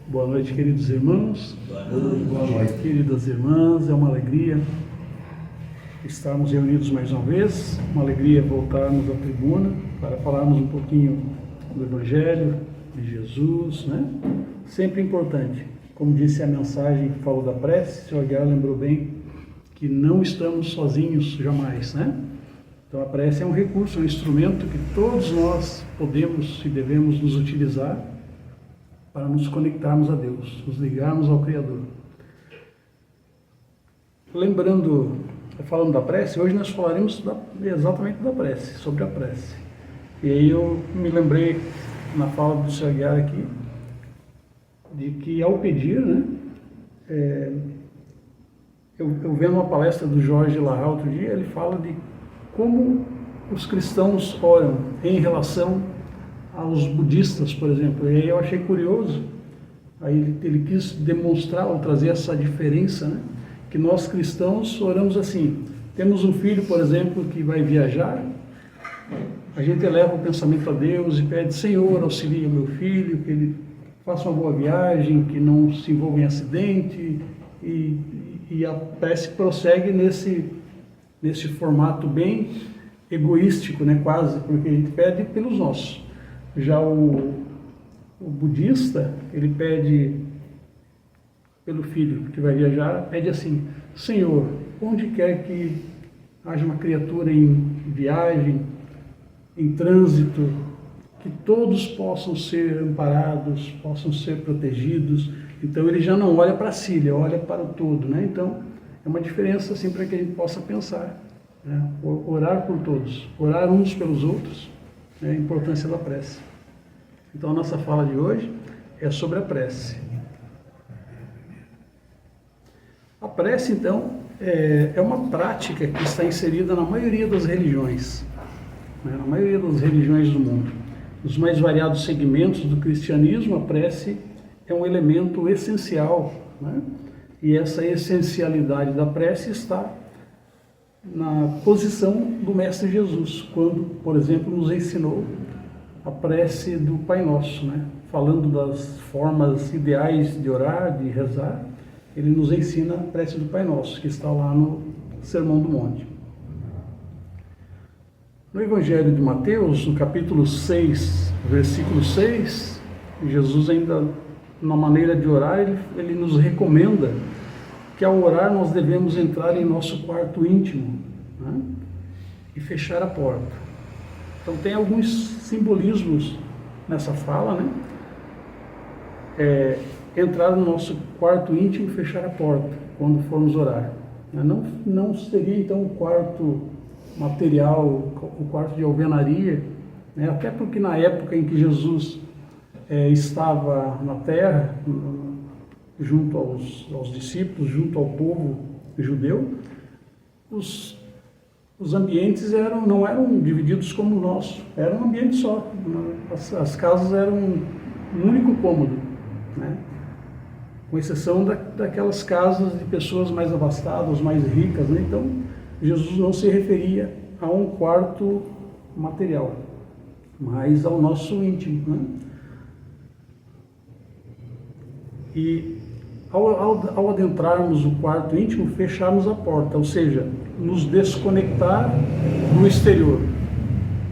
Boa noite, queridos irmãos. Boa noite, queridas irmãs. É uma alegria estarmos reunidos mais uma vez. Uma alegria voltarmos à tribuna para falarmos um pouquinho do Evangelho de Jesus, né? Sempre importante. Como disse a mensagem que falou da prece, o senhor Aguiar lembrou bem que não estamos sozinhos jamais, né? Então a prece é um recurso, é um instrumento que todos nós podemos e devemos nos utilizar para nos conectarmos a Deus, nos ligarmos ao Criador. Falando da prece, hoje nós falaremos exatamente da prece, sobre a prece. E aí eu me lembrei, na fala do Sr. Aguiar aqui, de que ao pedir, né, eu vendo uma palestra do Jorge Lahar outro dia, ele fala de como os cristãos oram em relação aos budistas, por exemplo. E aí eu achei curioso, aí ele quis demonstrar ou trazer essa diferença, né? Que nós cristãos oramos assim. Temos um filho, por exemplo, que vai viajar, a gente eleva o pensamento a Deus e pede: Senhor, auxilia o meu filho, que ele faça uma boa viagem, que não se envolva em acidente, e a prece prossegue nesse formato bem egoístico, né, quase, porque a gente pede pelos nossos. Já o budista, ele pede pelo filho que vai viajar, pede assim: Senhor, onde quer que haja uma criatura em viagem, em trânsito, que todos possam ser amparados, possam ser protegidos. Então ele já não olha para si, ele olha para o todo, né? Então é uma diferença assim para que a gente possa pensar, né? Orar por todos, orar uns pelos outros, né? A importância da prece. Então a nossa fala de hoje é sobre a prece. A prece, então, é uma prática que está inserida na maioria das religiões, né? Na maioria das religiões do mundo. Nos mais variados segmentos do cristianismo, a prece é um elemento essencial, né? E essa essencialidade da prece está na posição do Mestre Jesus, quando, por exemplo, nos ensinou a prece do Pai Nosso, né? Falando das formas ideais de orar, de rezar, ele nos ensina a prece do Pai Nosso, que está lá no Sermão do Monte. No Evangelho de Mateus, no capítulo 6, versículo 6, Jesus ainda, na maneira de orar, ele nos recomenda que ao orar nós devemos entrar em nosso quarto íntimo, né? E fechar a porta. Então tem alguns simbolismos nessa fala, né? Entrar no nosso quarto íntimo e fechar a porta quando formos orar. Não seria então o quarto material, o quarto de alvenaria, né? Até porque na época em que Jesus estava na terra, junto aos discípulos, junto ao povo judeu, os ambientes não eram divididos como o nosso, era um ambiente só. As casas eram um único cômodo, né? Com exceção daquelas casas de pessoas mais abastadas, mais ricas, né? Então, Jesus não se referia a um quarto material, mas ao nosso íntimo, né? E ao adentrarmos o quarto íntimo, fecharmos a porta, ou seja, nos desconectar do exterior,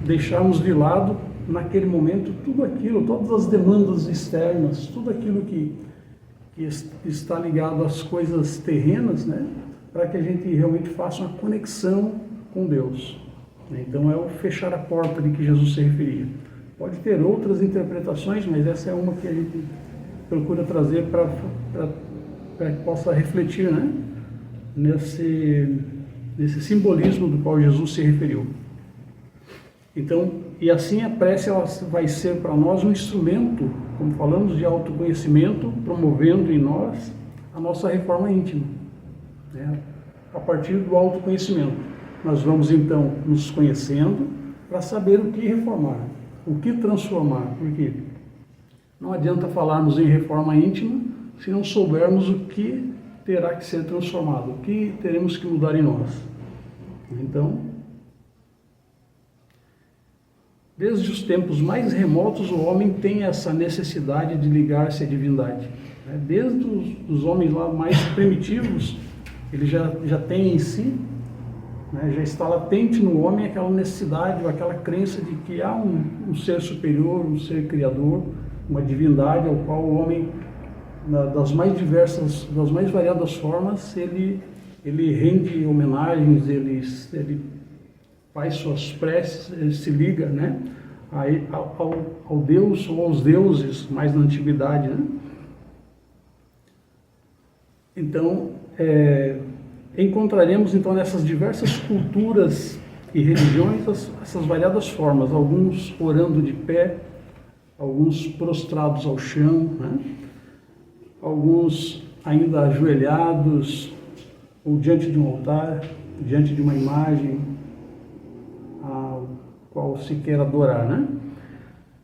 deixarmos de lado, naquele momento, tudo aquilo, todas as demandas externas, tudo aquilo que está ligado às coisas terrenas, né, para que a gente realmente faça uma conexão com Deus. Então é o fechar a porta de que Jesus se referia. Pode ter outras interpretações, mas essa é uma que a gente procura trazer para que possa refletir, né, nesse simbolismo do qual Jesus se referiu. Então, e assim a prece ela vai ser para nós um instrumento, como falamos, de autoconhecimento, promovendo em nós a nossa reforma íntima, né? A partir do autoconhecimento, nós vamos então nos conhecendo para saber o que reformar, o que transformar, porque não adianta falarmos em reforma íntima se não soubermos o que terá que ser transformado, o que teremos que mudar em nós. Então, Desde os tempos mais remotos, o homem tem essa necessidade de ligar-se à divindade. Desde os homens lá mais primitivos, ele já tem em si, já está latente no homem aquela necessidade, ou aquela crença de que há um ser superior, um ser criador, uma divindade ao qual o homem, das mais diversas, das mais variadas formas, ele rende homenagens, ele faz suas preces, ele se liga, ao Deus ou aos deuses mais na antiguidade, Então, encontraremos então nessas diversas culturas e religiões essas variadas formas, alguns orando de pé, alguns prostrados ao chão, alguns ainda ajoelhados ou diante de um altar, diante de uma imagem a qual se quer adorar,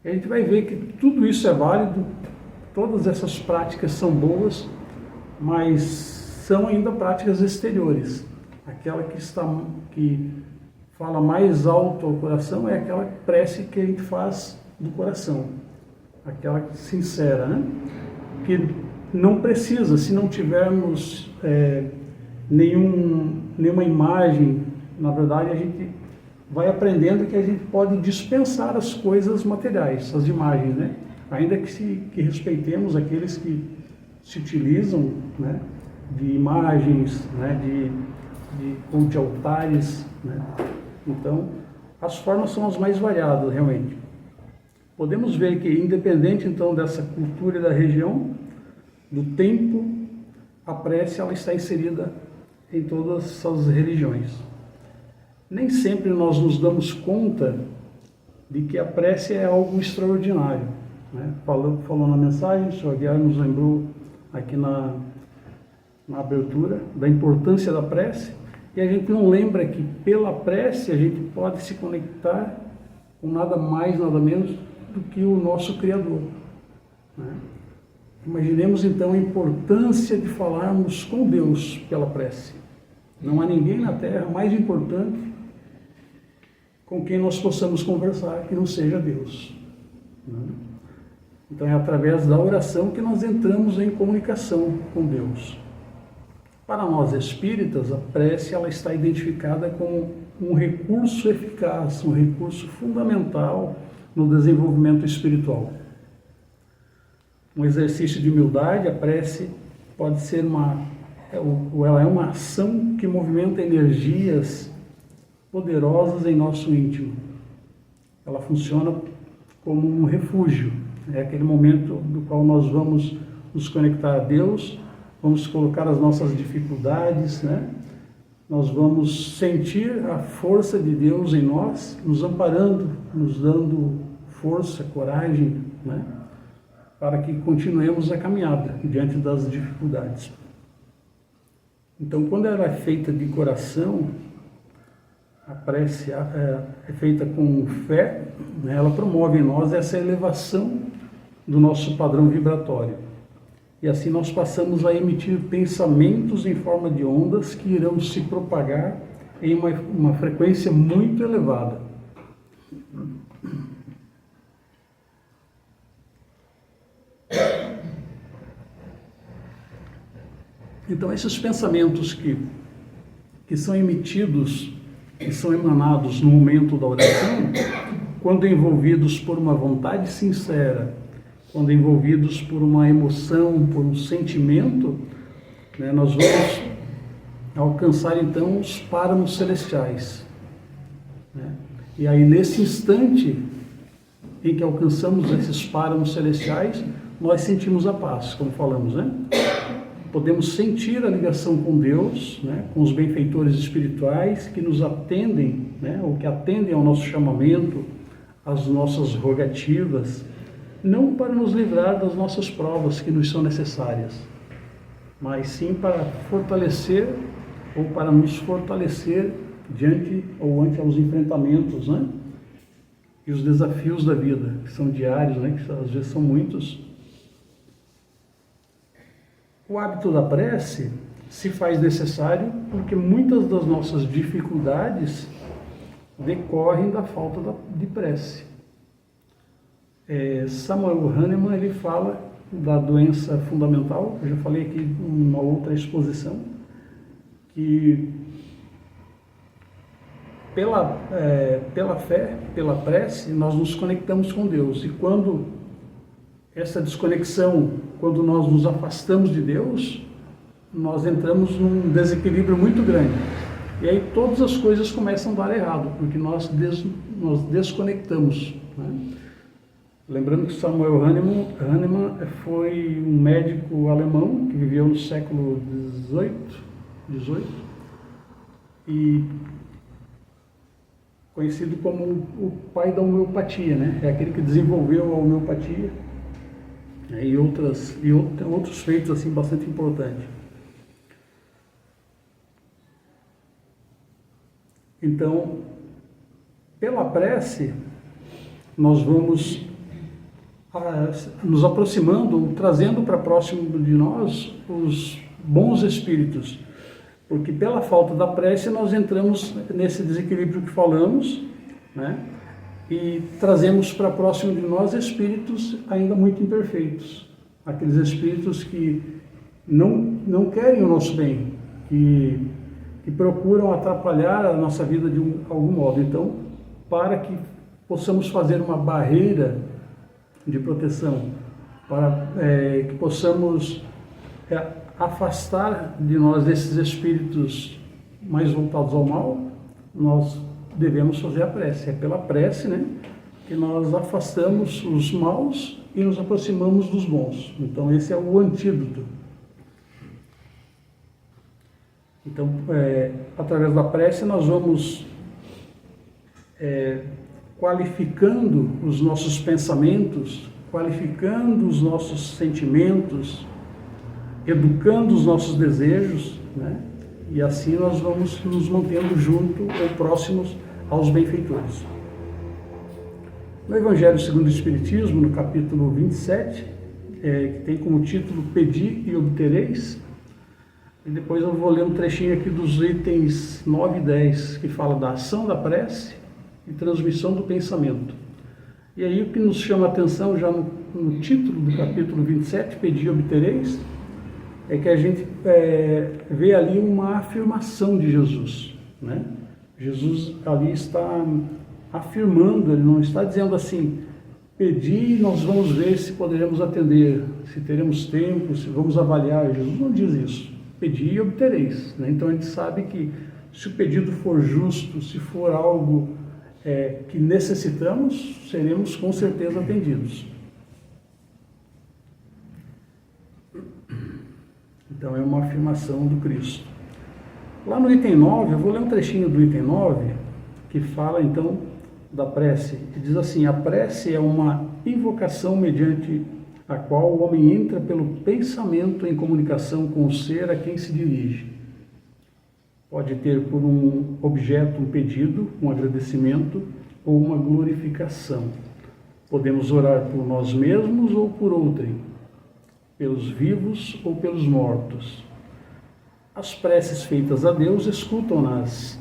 E a gente vai ver que tudo isso é válido, todas essas práticas são boas, mas são ainda práticas exteriores. Aquela que fala mais alto ao coração é aquela prece que a gente faz do coração, aquela sincera, que não precisa, se não tivermos nenhuma imagem, na verdade a gente vai aprendendo que a gente pode dispensar as coisas materiais, as imagens, ainda que respeitemos aqueles que se utilizam, de imagens, de altares, Então, as formas são as mais variadas, realmente. Podemos ver que, independente, então, dessa cultura e da região, do tempo, a prece ela está inserida em todas as religiões. Nem sempre nós nos damos conta de que a prece é algo extraordinário. Falou na mensagem, o Sr. Aguiar nos lembrou aqui na abertura da importância da prece, e a gente não lembra que pela prece a gente pode se conectar com nada mais, nada menos do que o nosso Criador. Imaginemos então a importância de falarmos com Deus pela prece. Não há ninguém na Terra mais importante com quem nós possamos conversar que não seja Deus. Então é através da oração que nós entramos em comunicação com Deus. Para nós espíritas, a prece ela está identificada como um recurso eficaz, um recurso fundamental no desenvolvimento espiritual. Um exercício de humildade, a prece pode ser ela é uma ação que movimenta energias poderosas em nosso íntimo. Ela funciona como um refúgio. É aquele momento do qual nós vamos nos conectar a Deus, vamos colocar as nossas dificuldades, Nós vamos sentir a força de Deus em nós, nos amparando, nos dando força, coragem, para que continuemos a caminhada diante das dificuldades. Então, quando ela é feita de coração, a prece é feita com fé, ela promove em nós essa elevação do nosso padrão vibratório. E assim nós passamos a emitir pensamentos em forma de ondas que irão se propagar em uma frequência muito elevada. Então, esses pensamentos que são emitidos, que são emanados no momento da oração, quando envolvidos por uma vontade sincera, quando envolvidos por uma emoção, por um sentimento, nós vamos alcançar então os páramos celestiais. E aí, nesse instante em que alcançamos esses páramos celestiais, nós sentimos a paz, como falamos, Podemos sentir a ligação com Deus, com os benfeitores espirituais que nos atendem, ou que atendem ao nosso chamamento, às nossas rogativas, não para nos livrar das nossas provas que nos são necessárias, mas sim para fortalecer ou para nos fortalecer diante ou ante aos enfrentamentos, e os desafios da vida, que são diários, que às vezes são muitos. O hábito da prece se faz necessário porque muitas das nossas dificuldades decorrem da falta de prece. Samuel Hahnemann, ele fala da doença fundamental, eu já falei aqui em uma outra exposição, que pela fé, pela prece, nós nos conectamos com Deus. E quando essa desconexão, quando nós nos afastamos de Deus, nós entramos num desequilíbrio muito grande. E aí todas as coisas começam a dar errado, porque nós desconectamos, né? Lembrando que Samuel Hahnemann foi um médico alemão que viveu no século XVIII e conhecido como o pai da homeopatia, né? É aquele que desenvolveu a homeopatia, né? e outros feitos assim bastante importantes. Então, pela prece, nós vamos nos aproximando, trazendo para próximo de nós os bons espíritos, porque pela falta da prece nós entramos nesse desequilíbrio que falamos, né? E trazemos para próximo de nós espíritos ainda muito imperfeitos, aqueles espíritos que não querem o nosso bem, que procuram atrapalhar a nossa vida de algum modo. Então, para que possamos fazer uma barreira de proteção, para que possamos afastar de nós esses espíritos mais voltados ao mal, nós devemos fazer a prece. É pela prece, né, que nós afastamos os maus e nos aproximamos dos bons. Então esse é o antídoto. Então, através da prece nós vamos qualificando os nossos pensamentos, qualificando os nossos sentimentos, educando os nossos desejos, né? E assim nós vamos nos mantendo junto ou próximos aos benfeitores. No Evangelho segundo o Espiritismo, no capítulo 27, que tem como título Pedi e Obtereis, e depois eu vou ler um trechinho aqui dos itens 9 e 10, que fala da ação da prece e transmissão do pensamento. E aí o que nos chama a atenção já no título do capítulo 27, Pedi e Obtereis, é que a gente vê ali uma afirmação de Jesus, né? Jesus ali está afirmando, ele não está dizendo assim, pedi e nós vamos ver se poderemos atender, se teremos tempo, se vamos avaliar. Jesus não diz isso, pedi e obtereis, né? Então a gente sabe que se o pedido for justo, se for algo que necessitamos, seremos com certeza atendidos. Então é uma afirmação do Cristo. Lá no item 9, eu vou ler um trechinho do item 9, que fala então da prece, que diz assim: a prece é uma invocação mediante a qual o homem entra pelo pensamento em comunicação com o ser a quem se dirige. Pode ter por um objeto um pedido, um agradecimento ou uma glorificação. Podemos orar por nós mesmos ou por outrem, pelos vivos ou pelos mortos. As preces feitas a Deus escutam-nas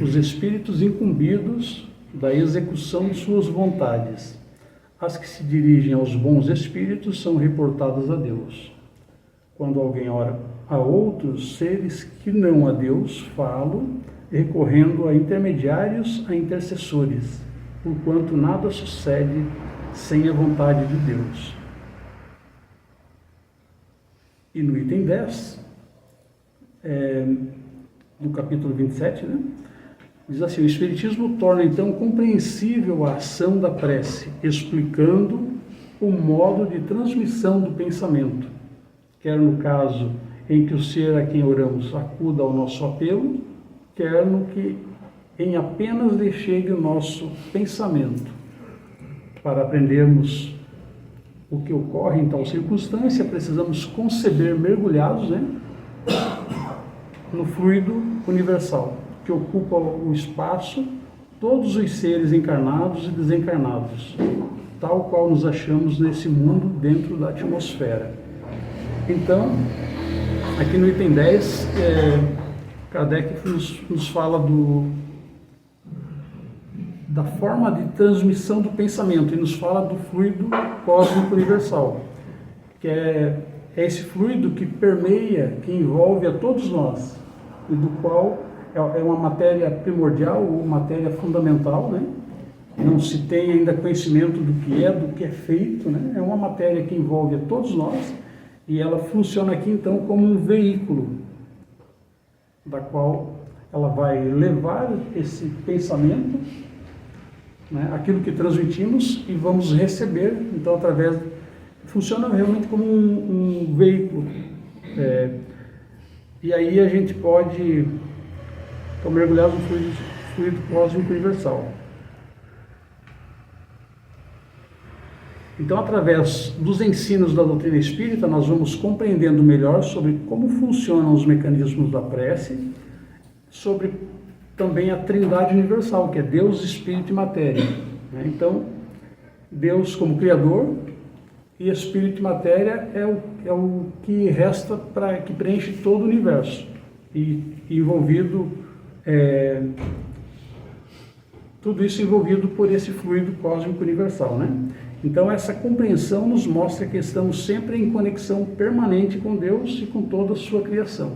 os espíritos incumbidos da execução de suas vontades. As que se dirigem aos bons espíritos são reportadas a Deus. Quando alguém ora a outros seres que não a Deus, falo, recorrendo a intermediários, a intercessores, porquanto nada sucede sem a vontade de Deus. E no item 10, do capítulo 27, né, diz assim: o Espiritismo torna então compreensível a ação da prece, explicando o modo de transmissão do pensamento, quer no caso em que o ser a quem oramos acuda ao nosso apelo, quer no que em apenas lhe chegue o nosso pensamento. Para aprendermos o que ocorre em tal circunstância, precisamos conceber mergulhados, né, no fluido universal, que ocupa o espaço, todos os seres encarnados e desencarnados, tal qual nos achamos nesse mundo dentro da atmosfera. Então, aqui no item 10, Kardec nos fala da forma de transmissão do pensamento, e nos fala do fluido cósmico universal, que é esse fluido que permeia, que envolve a todos nós, e do qual é uma matéria primordial, ou matéria fundamental, né? Não se tem ainda conhecimento do que é feito, né? É uma matéria que envolve a todos nós, e ela funciona aqui então como um veículo, da qual ela vai levar esse pensamento, né? Aquilo que transmitimos, e vamos receber, então funciona realmente como um veículo. E aí a gente pode mergulhar no fluido cósmico universal. Então, através dos ensinos da doutrina espírita, nós vamos compreendendo melhor sobre como funcionam os mecanismos da prece, sobre também a trindade universal, que é Deus, Espírito e Matéria. Então, Deus como Criador, e Espírito e Matéria é o que resta que preenche todo o universo, e envolvido, tudo isso envolvido por esse fluido cósmico universal, né? Então, essa compreensão nos mostra que estamos sempre em conexão permanente com Deus e com toda a sua criação.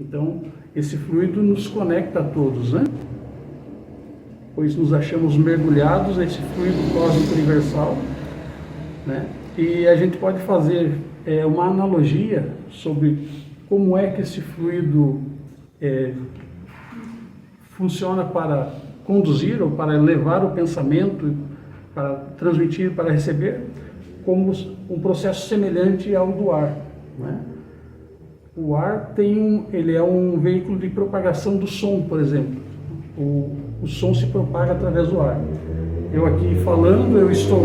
Então, esse fluido nos conecta a todos, né? Pois nos achamos mergulhados nesse fluido cósmico universal, né? E a gente pode fazer uma analogia sobre como é que esse fluido funciona para conduzir ou para levar o pensamento, para transmitir, para receber, como um processo semelhante ao do ar, né? O ar ele é um veículo de propagação do som, por exemplo. O som se propaga através do ar. Eu aqui falando, eu estou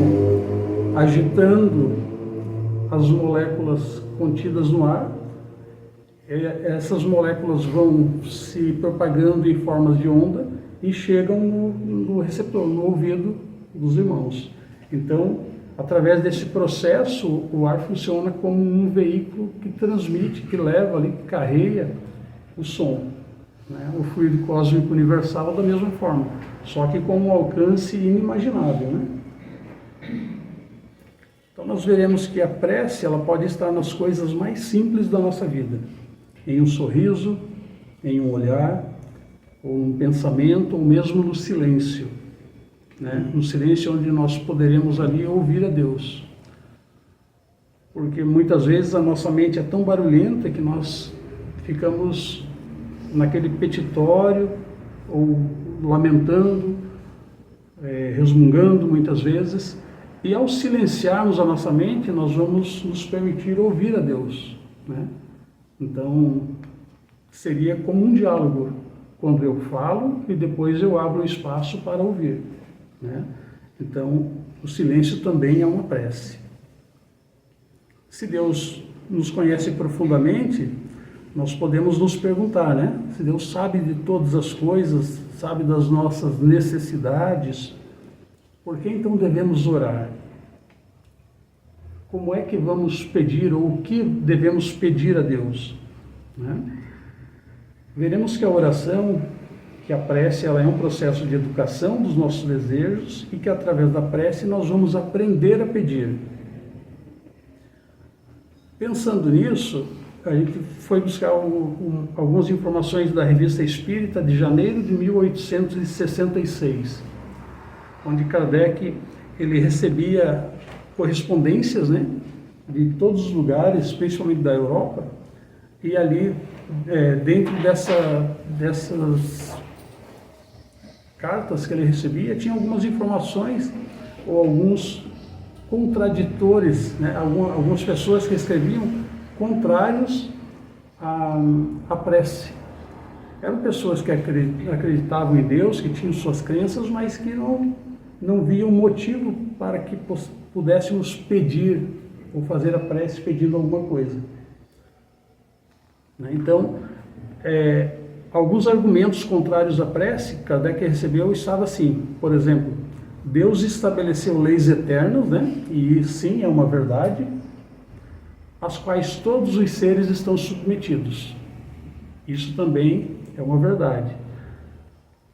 agitando as moléculas contidas no ar. Essas moléculas vão se propagando em formas de onda e chegam no receptor, no ouvido dos irmãos. Então, através desse processo, o ar funciona como um veículo que transmite, que leva ali, que carrega o som, né? O fluido cósmico universal da mesma forma, só que com um alcance inimaginável, né? Então nós veremos que a prece, ela pode estar nas coisas mais simples da nossa vida, em um sorriso, em um olhar, ou um pensamento, ou mesmo no silêncio, né? No silêncio onde nós poderemos ali ouvir a Deus. Porque muitas vezes a nossa mente é tão barulhenta que nós ficamos naquele petitório, ou lamentando, resmungando muitas vezes, e ao silenciarmos a nossa mente, nós vamos nos permitir ouvir a Deus, né? Então, seria como um diálogo, quando eu falo e depois eu abro o espaço para ouvir, né? Então, o silêncio também é uma prece. Se Deus nos conhece profundamente, nós podemos nos perguntar, né? Se Deus sabe de todas as coisas, sabe das nossas necessidades, por que então devemos orar? Como é que vamos pedir, ou o que devemos pedir a Deus, né? Veremos que a oração, que a prece, ela é um processo de educação dos nossos desejos, e que através da prece nós vamos aprender a pedir. Pensando nisso, a gente foi buscar algumas informações da Revista Espírita de janeiro de 1866, onde Kardec ele recebia correspondências, né, de todos os lugares, principalmente da Europa, e ali, dentro dessas cartas que ele recebia, tinha algumas informações ou alguns contraditores, né, algumas pessoas que escreviam contrários à prece. Eram pessoas que acreditavam em Deus, que tinham suas crenças, mas que não viam motivo para que pudéssemos pedir ou fazer a prece pedindo alguma coisa. Então, alguns argumentos contrários à prece, Kardec recebeu, estava assim, por exemplo, Deus estabeleceu leis eternas, né? E sim, é uma verdade, às quais todos os seres estão submetidos. Isso também é uma verdade.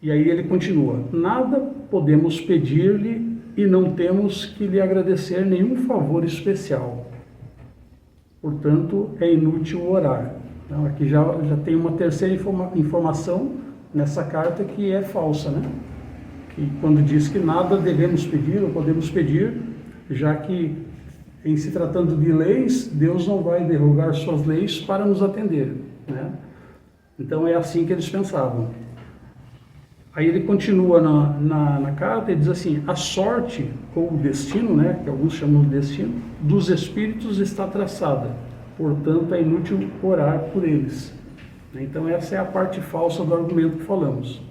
E aí ele continua: nada podemos pedir-lhe e não temos que lhe agradecer nenhum favor especial. Portanto, é inútil orar. Então, aqui já tem uma terceira informação nessa carta que é falsa, né? Que quando diz que nada devemos pedir ou podemos pedir, já que em se tratando de leis, Deus não vai derrogar suas leis para nos atender, né? Então é assim que eles pensavam. Aí ele continua na carta e diz assim: a sorte, ou o destino, né, que alguns chamam de destino, dos espíritos está traçada, portanto é inútil orar por eles. Então essa é a parte falsa do argumento que falamos.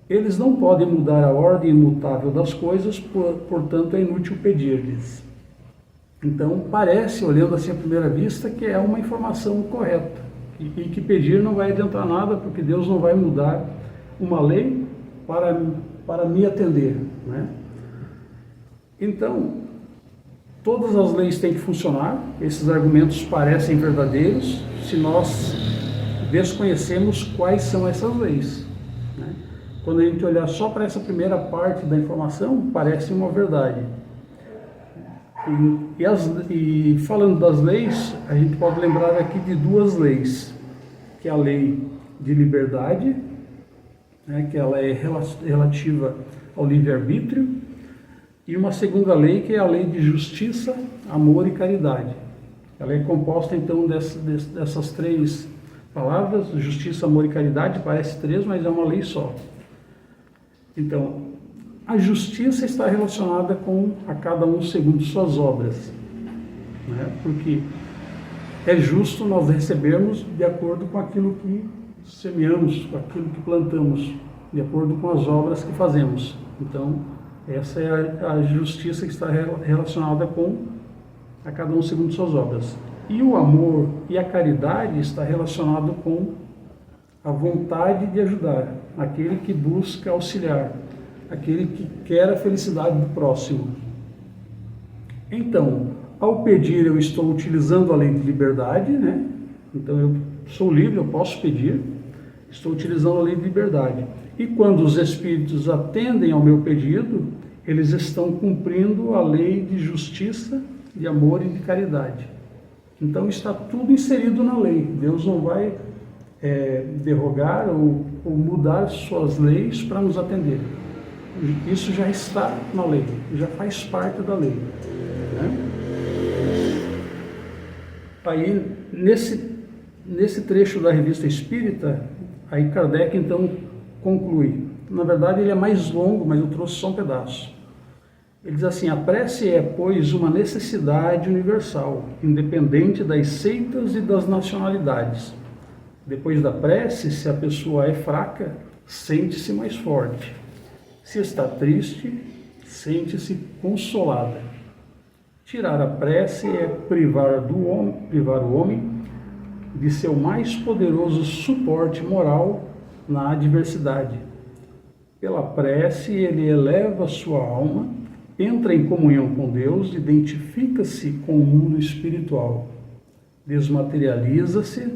Eles não podem mudar a ordem imutável das coisas, portanto é inútil pedir-lhes. Então parece, olhando assim à primeira vista, que é uma informação correta. E que pedir não vai adiantar nada, porque Deus não vai mudar uma lei para me atender, né? Então, todas as leis têm que funcionar. Esses argumentos parecem verdadeiros se nós desconhecemos quais são essas leis, né? Quando a gente olhar só para essa primeira parte da informação, parece uma verdade. E falando das leis, a gente pode lembrar aqui de duas leis, que é a lei de liberdade, né, que ela é relativa ao livre-arbítrio, e uma segunda lei, que é a lei de justiça, amor e caridade. Ela é composta então dessas três palavras: justiça, amor e caridade. Parece três, mas é uma lei só. Então, a justiça está relacionada com a cada um segundo suas obras, né? Porque é justo nós recebermos de acordo com aquilo que semeamos, com aquilo que plantamos, de acordo com as obras que fazemos. Então, essa é a justiça que está relacionada com a cada um segundo suas obras. E o amor e a caridade está relacionado com a vontade de ajudar, aquele que busca auxiliar, aquele que quer a felicidade do próximo. Então, ao pedir, eu estou utilizando a lei de liberdade, né? Então, eu sou livre, eu posso pedir, estou utilizando a lei de liberdade. E quando os espíritos atendem ao meu pedido, eles estão cumprindo a lei de justiça, de amor e de caridade. Então, está tudo inserido na lei. Deus não vai derrogar ou mudar suas leis para nos atender. Isso já está na lei, já faz parte da lei, né? Aí, nesse trecho da Revista Espírita, aí Kardec então conclui. Na verdade ele é mais longo, mas eu trouxe só um pedaço. Ele diz assim: a prece é, pois, uma necessidade universal, independente das seitas e das nacionalidades. Depois da prece, se a pessoa é fraca, sente-se mais forte. Se está triste, sente-se consolada. Tirar a prece é privar o homem de seu mais poderoso suporte moral na adversidade. Pela prece, ele eleva sua alma, entra em comunhão com Deus, identifica-se com o mundo espiritual, desmaterializa-se,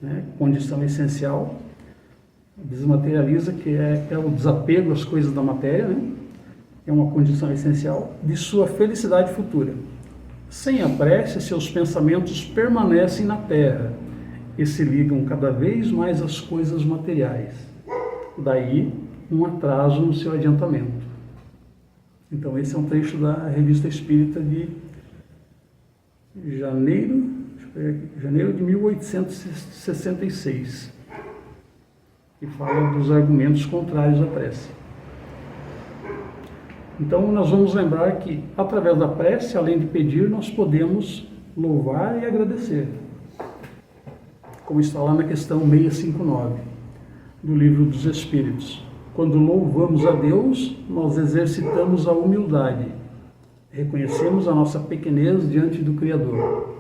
né, condição essencial, desmaterializa, que é o desapego às coisas da matéria, né? É uma condição essencial de sua felicidade futura. Sem a prece, seus pensamentos permanecem na terra e se ligam cada vez mais às coisas materiais. Daí, um atraso no seu adiantamento. Então, esse é um trecho da Revista Espírita de janeiro de 1866, que fala dos argumentos contrários à prece. Então, nós vamos lembrar que, através da prece, além de pedir, nós podemos louvar e agradecer, como está lá na questão 659 do Livro dos Espíritos. Quando louvamos a Deus, nós exercitamos a humildade, reconhecemos a nossa pequenez diante do Criador.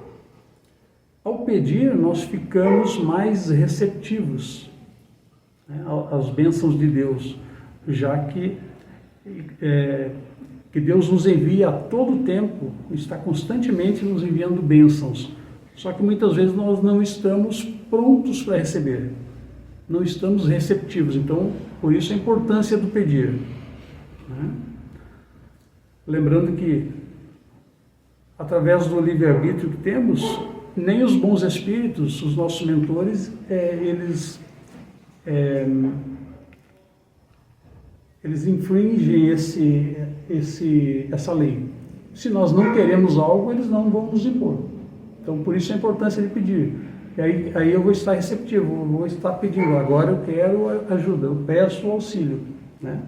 Ao pedir, nós ficamos mais receptivos, né, às bênçãos de Deus, já que Deus nos envia a todo tempo, está constantemente nos enviando bênçãos, só que muitas vezes nós não estamos prontos para receber. não estamos receptivos. Então, por isso a importância do pedir, né? Lembrando que, através do livre-arbítrio que temos, nem os bons espíritos, os nossos mentores, eles infringem essa lei. Se nós não queremos algo, eles não vão nos impor. Então, por isso a importância de pedir. E aí eu vou estar receptivo, eu vou estar pedindo, agora eu quero ajuda, eu peço auxílio, né?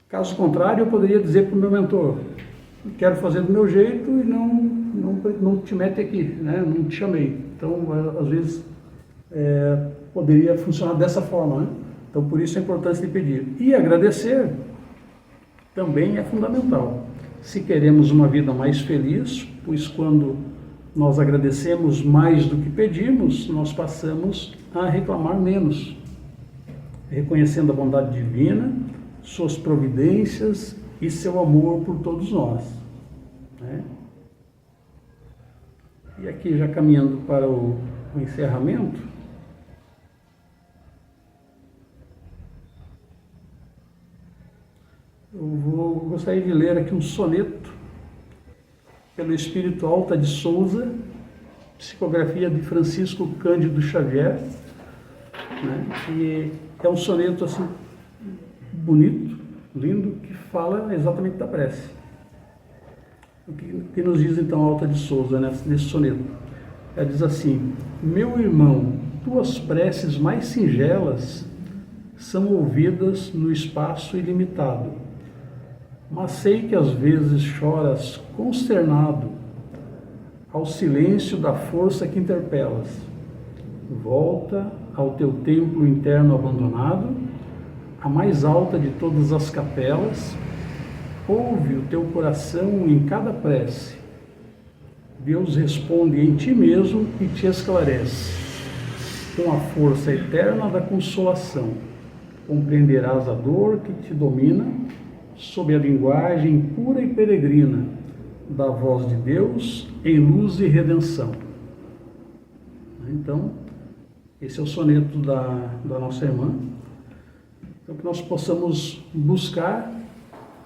Caso contrário, eu poderia dizer para o meu mentor, quero fazer do meu jeito e não te mete aqui, né? Não te chamei. Então, às vezes, poderia funcionar dessa forma, né? Então, por isso a importância de pedir. E agradecer também é fundamental. Se queremos uma vida mais feliz, pois quando nós agradecemos mais do que pedimos, nós passamos a reclamar menos, reconhecendo a bondade divina, suas providências e seu amor por todos nós, né? E aqui, já caminhando para o encerramento, eu gostaria de ler aqui um soneto pelo Espírito Alta de Souza, psicografia de Francisco Cândido Xavier, né? E é um soneto assim bonito, lindo, que fala exatamente da prece. O que nos diz então Alta de Souza, né, nesse soneto? Ela diz assim: meu irmão, tuas preces mais singelas são ouvidas no espaço ilimitado, mas sei que às vezes choras consternado ao silêncio da força que interpelas. Volta ao teu templo interno abandonado, a mais alta de todas as capelas, ouve o teu coração em cada prece. Deus responde em ti mesmo e te esclarece. Com a força eterna da consolação, compreenderás a dor que te domina, sob a linguagem pura e peregrina da voz de Deus em luz e redenção. Então, esse é o soneto da nossa irmã. Então, que nós possamos buscar,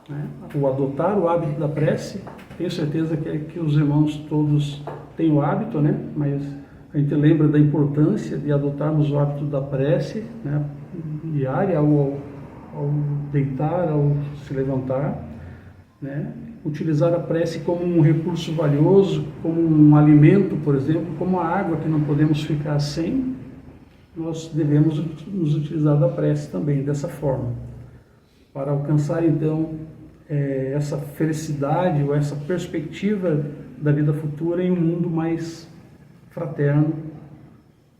né, ou adotar o hábito da prece. Tenho certeza que os irmãos todos têm o hábito, né? Mas a gente lembra da importância de adotarmos o hábito da prece, né, diária, ao deitar, ao se levantar, né? Utilizar a prece como um recurso valioso, como um alimento, por exemplo, como a água que não podemos ficar sem. Nós devemos nos utilizar da prece também, dessa forma, para alcançar então essa felicidade ou essa perspectiva da vida futura em um mundo mais fraterno,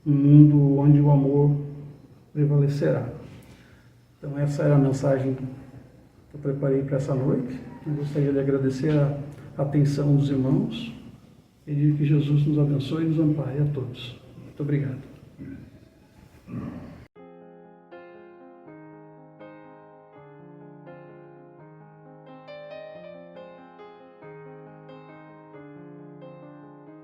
um mundo onde o amor prevalecerá. Então essa era a mensagem que eu preparei para essa noite. Eu gostaria de agradecer a atenção dos irmãos e de que Jesus nos abençoe e nos ampare a todos. Muito obrigado.